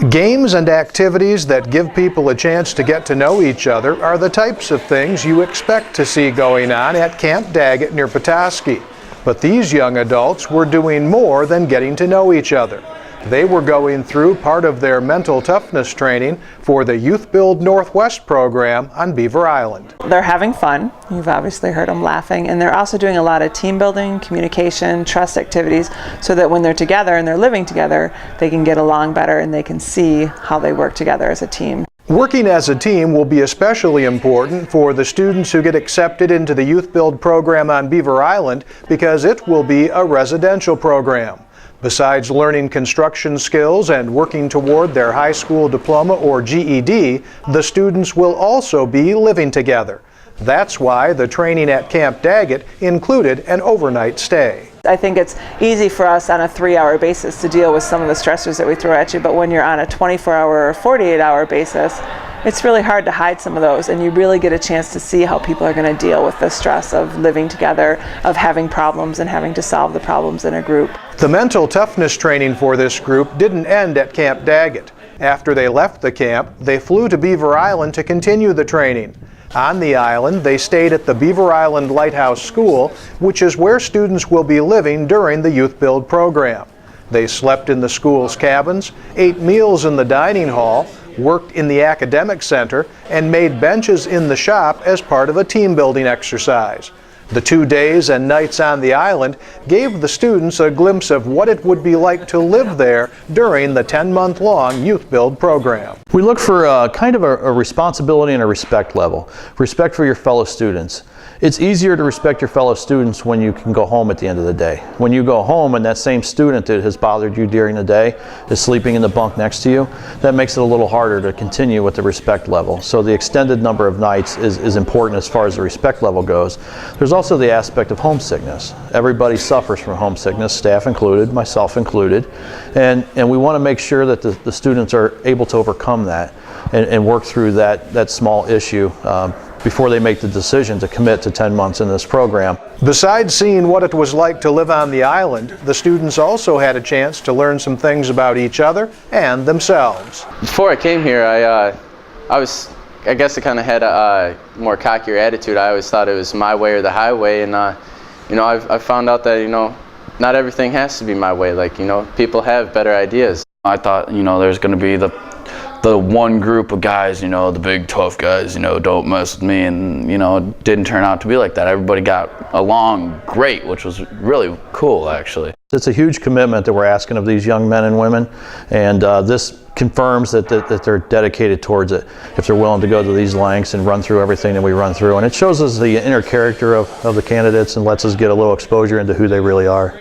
Games and activities that give people a chance to get to know each other are the types of things you expect to see going on at Camp Daggett near Petoskey. But these young adults were doing more than getting to know each other. They were going through part of their mental toughness training for the YouthBuild Northwest program on Beaver Island. They're having fun. You've obviously heard them laughing, and they're also doing a lot of team building, communication, trust activities, so that when they're together and they're living together, they can get along better and they can see how they work together as a team. Working as a team will be especially important for the students who get accepted into the YouthBuild program on Beaver Island because it will be a residential program. Besides learning construction skills and working toward their high school diploma or GED, the students will also be living together. That's why the training at Camp Daggett included an overnight stay. I think it's easy for us on a 3-hour basis to deal with some of the stressors that we throw at you, but when you're on a 24-hour or 48-hour basis, it's really hard to hide some of those, and you really get a chance to see how people are going to deal with the stress of living together, of having problems and having to solve the problems in a group. The mental toughness training for this group didn't end at Camp Daggett. After they left the camp, they flew to Beaver Island to continue the training. On the island, they stayed at the Beaver Island Lighthouse School, which is where students will be living during the YouthBuild program. They slept in the school's cabins, ate meals in the dining hall, worked in the academic center, and made benches in the shop as part of a team building exercise. The 2 days and nights on the island gave the students a glimpse of what it would be like to live there during the 10-month-long YouthBuild program. We look for kind of a responsibility and a respect level. Respect for your fellow students. It's easier to respect your fellow students when you can go home at the end of the day. When you go home and that same student that has bothered you during the day is sleeping in the bunk next to you, that makes it a little harder to continue with the respect level. So the extended number of nights is important as far as the respect level goes. There's also the aspect of homesickness. Everybody suffers from homesickness, staff included, myself included, and we want to make sure that the students are able to overcome that and work through that small issue before they make the decision to commit to 10 months in this program. Besides seeing what it was like to live on the island, the students also had a chance to learn some things about each other and themselves. Before I came here, I guess I kind of had a more cockier attitude. I always thought it was my way or the highway, and I found out that not everything has to be my way. Like people have better ideas. I thought there's going to be the one group of guys, the big tough guys, don't mess with me, and it didn't turn out to be like that. Everybody got along great, which was really cool actually. It's a huge commitment that we're asking of these young men and women, and this confirms that they're dedicated towards it if they're willing to go to these lengths and run through everything that we run through. And it shows us the inner character of the candidates and lets us get a little exposure into who they really are.